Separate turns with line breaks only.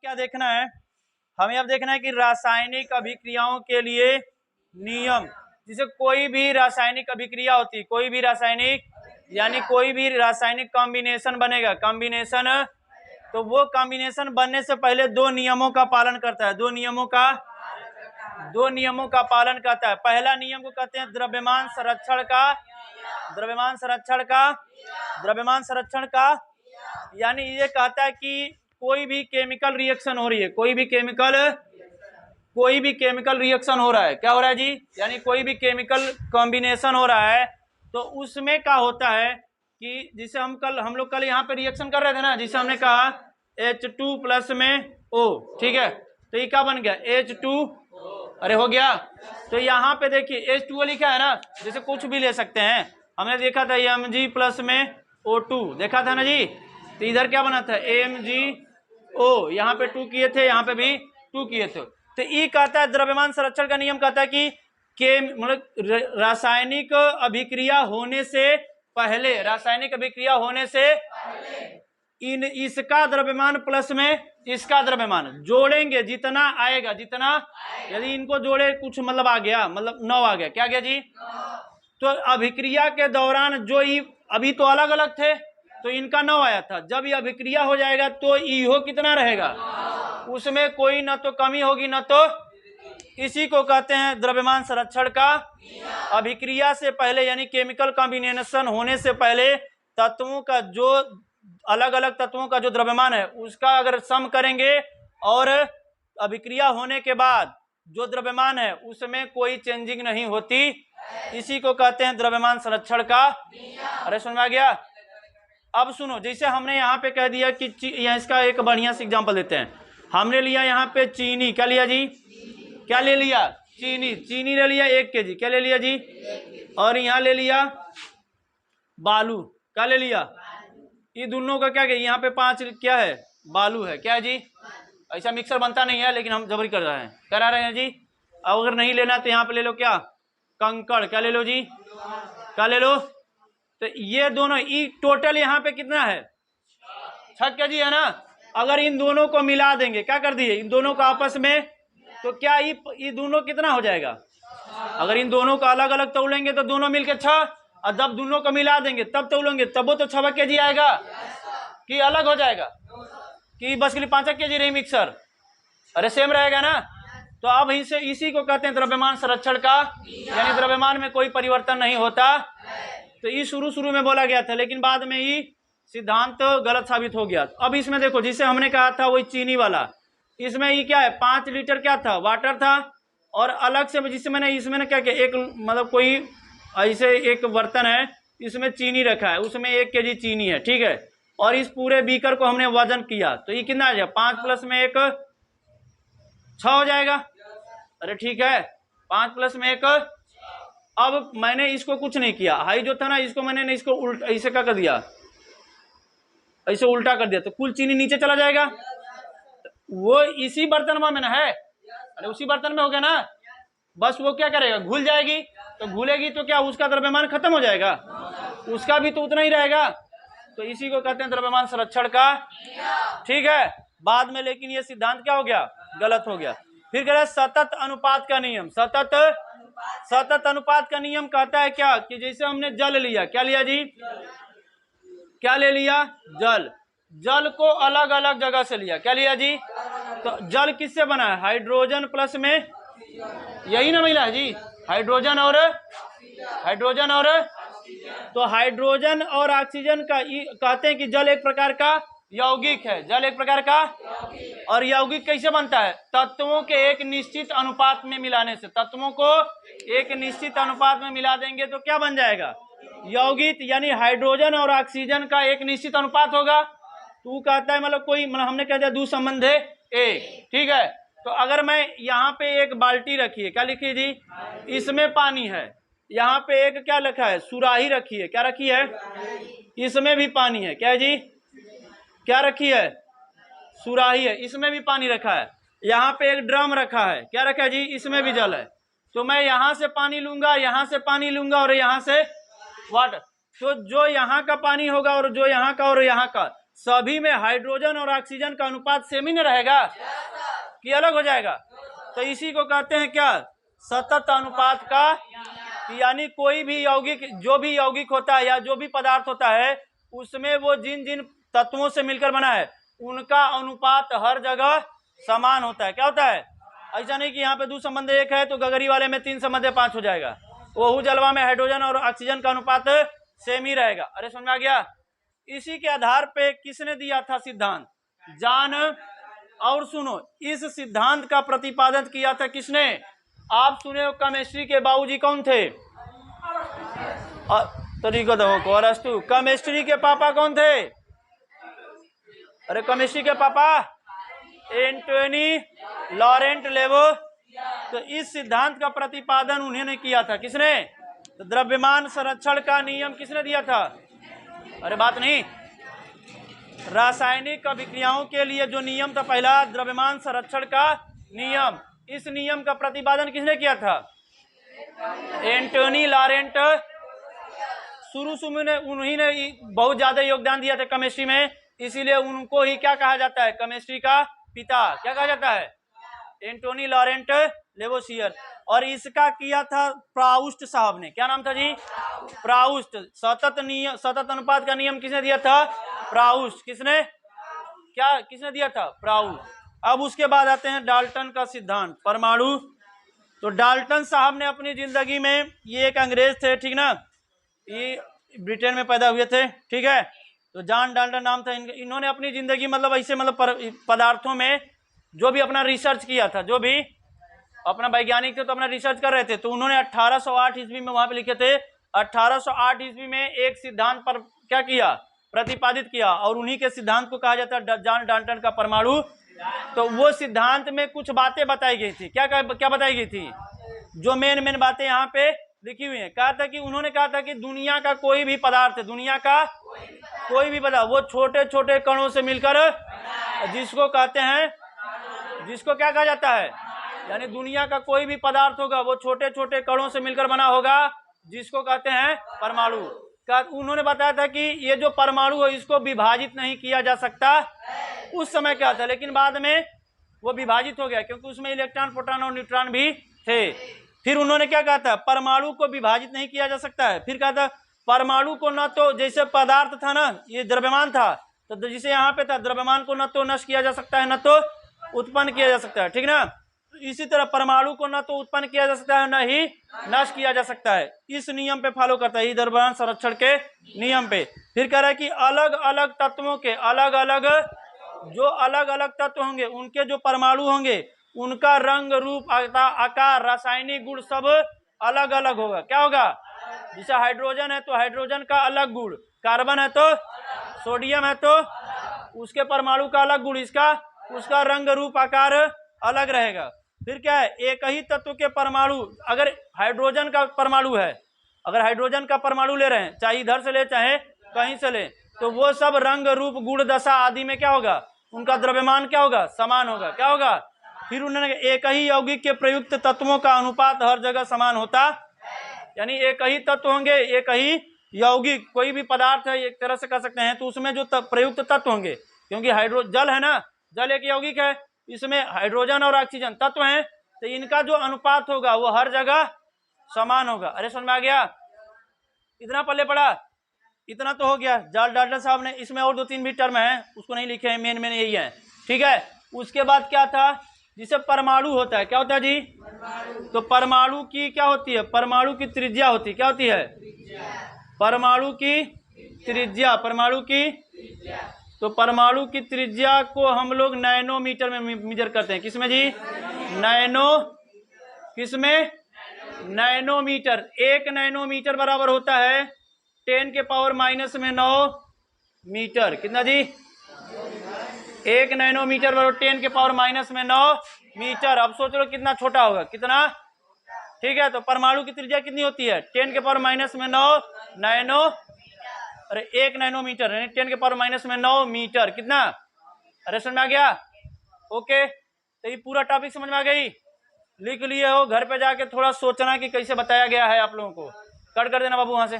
क्या देखना है, हमें अब देखना है कि रासायनिक अभिक्रियाओं के लिए नियम। जिसे कोई भी रासायनिक अभिक्रिया होती, कोई भी रासायनिक यानी कोई भी रासायनिक कॉम्बिनेशन बनेगा, कॉम्बिनेशन, तो वो कॉम्बिनेशन बनने से पहले दो नियमों का पालन करता है, दो नियमों का पालन करता है। पहला नियम को कहते हैं द्रव्यमान संरक्षण का, यानी ये कहता है कि कोई भी केमिकल रिएक्शन हो रही है, कोई भी केमिकल रिएक्शन हो रहा है, क्या हो रहा है जी, यानी कोई भी केमिकल कॉम्बिनेशन हो रहा है, तो उसमें क्या होता है कि जिसे हम लोग कल यहाँ पे रिएक्शन कर रहे थे ना, जिसे हमने कहा H2 प्लस में O, ठीक है, तो ये क्या बन गया H2, अरे हो गया। तो यहाँ पे देखिए H2O लिखा है ना, जैसे कुछ भी ले सकते हैं, हमने देखा था Mg प्लस में O2 देखा था ना जी, तो इधर क्या बना था MgO, यहाँ पे 2 किए थे, यहाँ पे भी 2 किए थे। तो ये कहता है द्रव्यमान संरक्षण का नियम कहता है कि मतलब रासायनिक अभिक्रिया होने से पहले, इसका द्रव्यमान प्लस में इसका द्रव्यमान जोड़ेंगे, जितना आएगा, यदि इनको जोड़े कुछ मतलब आ गया, मतलब 9 आ गया, क्या गया जी, तो अभिक्रिया के दौरान जो अभी तो अलग अलग थे तो इनका 9 आया था, जब ये अभिक्रिया हो जाएगा तो ईहो कितना रहेगा, उसमें कोई न तो कमी होगी न तो, इसी को कहते हैं द्रव्यमान संरक्षण का। अभिक्रिया से पहले यानी केमिकल कॉम्बिनेशन होने से पहले तत्वों का जो अलग अलग तत्वों का जो द्रव्यमान है उसका अगर सम करेंगे और अभिक्रिया होने के बाद जो द्रव्यमान है उसमें कोई चेंजिंग नहीं होती, इसी को कहते हैं द्रव्यमान संरक्षण का। अरे समझ में आ गया। अब सुनो, जैसे हमने यहाँ पे कह दिया कि इसका एक बढ़िया सा एग्जांपल देते हैं, हमने लिया यहाँ पे चीनी, क्या लिया जी, क्या ले लिया, चीनी ले लिया 1 kg, क्या ले लिया जी, और यहाँ ले लिया बालू, क्या ले लिया, ये दोनों का क्या, यहाँ पे 5 क्या है, बालू है, क्या है जी, ऐसा मिक्सर बनता नहीं है लेकिन हम जबरी करा रहे हैं जी। अब अगर नहीं लेना तो यहाँ पे ले लो क्या, कंकड़, क्या ले लो जी, क्या ले लो, तो ये दोनों टोटल यहाँ पे कितना है 6 kg है ना। अगर इन दोनों को मिला देंगे, क्या कर दिए, इन दोनों को आपस में, तो क्या ये दोनों कितना हो जाएगा, अगर इन दोनों को अलग अलग तोलेंगे तो दोनों मिलके 6, और जब दोनों को मिला देंगे तब तोलेंगे तब वो तो 6 kg आएगा, कि अलग हो जाएगा, कि बस के लिए 5 kg रही मिक्सर, अरे सेम रहेगा ना। तो अब इसी को कहते हैं द्रव्यमान संरक्षण का, यानी द्रव्यमान में कोई परिवर्तन नहीं होता। तो ये शुरू में बोला गया था लेकिन बाद में ही सिद्धांत गलत साबित हो गया। अब इसमें देखो, जिसे हमने कहा था वही चीनी वाला, इसमें ये क्या है 5 लीटर क्या था, वाटर था, और अलग से इसमें क्या किया, एक मतलब कोई ऐसे एक बर्तन है, इसमें चीनी रखा है, उसमें 1 kg चीनी है, ठीक है, और इस पूरे बीकर को हमने वजन किया तो ये कितना आ जाएगा, 5 प्लस में 1 6 हो जाएगा। अरे ठीक है, 5 प्लस में 1। अब मैंने इसको कुछ नहीं किया, हाई जो था ना इसको मैंने इसको उल्टा ऐसे क्या कर दिया, ऐसे उल्टा कर दिया, तो कुल चीनी नीचे चला जाएगा, वो इसी बर्तन में ना है, अरे उसी बर्तन में हो गया ना, बस वो क्या करेगा, घुल जाएगी, तो घुलेगी तो क्या उसका द्रव्यमान खत्म हो जाएगा, उसका भी तो उतना ही रहेगा। तो इसी को कहते हैं द्रव्यमान संरक्षण का, ठीक है। बाद में लेकिन ये सिद्धांत क्या हो गया, गलत हो गया। फिर कह रहे सतत अनुपात का नियम, सतत अनुपात का नियम कहता है क्या, कि जैसे हमने जल लिया, क्या लिया जी, क्या ले लिया, जल को अलग अलग जगह से लिया, क्या लिया जी, तो जल किससे बना है, हाइड्रोजन प्लस में, यही ना मिला है जी, हाइड्रोजन और तो हाइड्रोजन और ऑक्सीजन का कहते हैं कि जल एक प्रकार का यौगिक है, जल एक प्रकार का, और यौगिक कैसे बनता है, तत्वों के एक निश्चित अनुपात में मिलाने से, तत्वों को एक निश्चित अनुपात में मिला देंगे तो क्या बन जाएगा, यौगिक, यानी हाइड्रोजन और ऑक्सीजन का एक निश्चित अनुपात होगा। तू कहता है मतलब कोई, मतलब हमने कह दिया दू संबंध है एक, ठीक है, तो अगर मैं यहाँ पे एक बाल्टी रखी है, क्या लिखी जी, इसमें पानी है, यहाँ पे एक क्या लिखा है, सुराही रखी है, क्या रखी है, इसमें भी पानी है, क्या जी, क्या रखी है, सुराही है, इसमें भी पानी रखा है, यहाँ पे एक ड्रम रखा है, क्या रखा है जी, इसमें भी जल है, तो मैं यहाँ से पानी लूंगा, यहाँ से पानी लूंगा और यहाँ से वाटर, तो जो यहाँ का पानी होगा और जो यहाँ का और यहाँ का सभी में हाइड्रोजन और ऑक्सीजन का अनुपात सेम ही नहीं रहेगा कि अलग हो जाएगा? तो इसी को कहते हैं क्या? सतत अनुपात का। यानी कोई भी यौगिक, जो भी यौगिक होता है या जो भी पदार्थ होता है, उसमें वो जिन जिन तत्वों से मिलकर बना है उनका अनुपात हर जगह समान होता है। क्या होता है? ऐसा नहीं कि यहाँ पे 2 संबंध 1 है तो गगरी वाले में 3 संबंध 5 हो जाएगा। ओहू जलवा में हाइड्रोजन और ऑक्सीजन का अनुपात सेम ही रहेगा। अरे समझ में आ गया? इसी के आधार पे किसने दिया था सिद्धांत? जॉन। और सुनो, इस सिद्धांत का प्रतिपादन किया था किसने? आप सुने हो, केमिस्ट्री के बाबूजी कौन थे? तरीको को अरस्तु। केमिस्ट्री के पापा कौन थे? अरे केमिस्ट्री के पापा एंटोनी लॉरेंट लेवो। तो इस सिद्धांत का प्रतिपादन उन्होंने किया था। किसने? तो द्रव्यमान संरक्षण का नियम किसने दिया था? अरे बात नहीं, रासायनिक अभिक्रियाओं के लिए जो नियम था पहला, द्रव्यमान संरक्षण का नियम, इस नियम का प्रतिपादन किसने किया था? एंटोनी लॉरेंट। शुरू में उन्हीं ने बहुत ज्यादा योगदान दिया था केमिस्ट्री में, इसीलिए उनको ही क्या कहा जाता है? केमिस्ट्री का पिता। क्या कहा जाता है? Antony Laurent Lavoisier. और इसका किया था प्राउस्ट साहब ने। क्या नाम था जी? प्राउस्ट। सतत अनुपात का नियम किसने दिया था? प्राउस्ट। किसने दिया था? प्राउस्ट। अब उसके बाद आते हैं डाल्टन का सिद्धांत, परमाणु। तो डाल्टन साहब ने अपनी जिंदगी में, ये एक अंग्रेज थे, ठीक ना, ये ब्रिटेन में पैदा हुए थे, ठीक है। तो जॉन डाल्टन नाम था। इन्होंने अपनी जिंदगी मतलब ऐसे मतलब पदार्थों में जो भी अपना रिसर्च किया था, जो भी अपना वैज्ञानिक थे तो अपना रिसर्च कर रहे थे, तो उन्होंने 1808 ईस्वी में वहां पे लिखे थे। 1808 ईस्वी में एक सिद्धांत पर क्या किया? प्रतिपादित किया, और उन्हीं के सिद्धांत को कहा जाता है जॉन डाल्टन का परमाणु। तो वो सिद्धांत में कुछ बातें बताई गई थी। क्या बताई गई थी? जो मेन बातें यहाँ पे लिखी हुई है। उन्होंने कहा था कि दुनिया का कोई भी पदार्थ, दुनिया का कोई भी पदार्थ, वो छोटे छोटे कणों से मिलकर, जिसको कहते हैं, जिसको क्या कहा जाता है? यानी दुनिया का कोई भी पदार्थ होगा वो छोटे छोटे कणों से मिलकर बना होगा, जिसको कहते हैं परमाणु। उन्होंने बताया था कि ये जो परमाणु है इसको विभाजित नहीं किया जा सकता। उस समय क्या था, लेकिन बाद में वो विभाजित हो गया, क्योंकि उसमें इलेक्ट्रॉन, प्रोटॉन और न्यूट्रॉन भी थे। फिर उन्होंने क्या कहा था? परमाणु को विभाजित नहीं किया जा सकता है। फिर कहा था परमाणु को न तो, जैसे पदार्थ था ना, ये द्रव्यमान था, तो जिसे यहाँ पे था, द्रव्यमान को न तो नष्ट किया जा सकता है न तो उत्पन्न किया जा सकता है, ठीक ना। इसी तरह परमाणु को न तो उत्पन्न किया जा सकता है न ही नष्ट किया जा सकता है। इस नियम पे फॉलो करता है, द्रव्यमान संरक्षण के नियम पे। फिर कह रहा है कि अलग अलग तत्वों के अलग अलग तत्व होंगे, उनके जो परमाणु होंगे उनका रंग, रूप, आकार, रासायनिक गुण सब अलग अलग होगा। क्या होगा? जैसे हाइड्रोजन है तो हाइड्रोजन का अलग गुण, कार्बन है तो, सोडियम है तो उसके परमाणु का अलग गुण, उसका रंग, रूप, आकार अलग रहेगा। फिर क्या है? एक ही तत्व के परमाणु, अगर हाइड्रोजन का परमाणु है, अगर हाइड्रोजन का परमाणु ले रहे हैं, चाहे इधर से ले चाहे कहीं से ले, तो वो सब रंग, रूप, गुण, दशा आदि में क्या होगा? उनका द्रव्यमान क्या होगा? समान होगा। क्या होगा? फिर उन्होंने एक ही यौगिक के प्रयुक्त तत्वों का अनुपात हर जगह समान होता। यानी एक ही तत्व होंगे, एक ही यौगिक, कोई भी पदार्थ है एक तरह से कह सकते हैं, तो उसमें जो प्रयुक्त तत्व होंगे, क्योंकि जल है ना, जल एक यौगिक है, इसमें हाइड्रोजन और ऑक्सीजन तत्व हैं, तो इनका जो अनुपात होगा वो हर जगह समान होगा। अरे समझ में आ गया? इतना पल्ले पड़ा, इतना तो हो गया। जॉन डाल्टन साहब ने, इसमें और 2-3 भी टर्म है, उसको नहीं लिखे हैं, मेन यही है, ठीक है। उसके बाद क्या था? जिसे परमाणु होता है। क्या होता है जी? तो परमाणु की क्या होती है? परमाणु की त्रिज्या होती है। क्या होती है? परमाणु की त्रिज्या। तो परमाणु की त्रिज्या को हम लोग नैनोमीटर में मेजर करते हैं। किसमें जी? किसमें? नैनोमीटर। 1 नैनोमीटर बराबर होता है 10 के पावर -9 मीटर। कितना जी? 1 नैनोमीटर बराबर 10 के पावर -9 मीटर। अब सोच लो कितना छोटा होगा, कितना, ठीक है। तो परमाणु की त्रिज्या कितनी होती है? 10 के पावर -9 नैनो, अरे 1 नैनोमीटर, 10 के पावर -9 मीटर। कितना? अरे समझ में आ गया? ओके, तो ये पूरा टॉपिक समझ में आ गई? लिख लिए हो, घर पे जाके थोड़ा सोचना कि कैसे बताया गया है आप लोगों को। कट कर देना बाबू वहां से।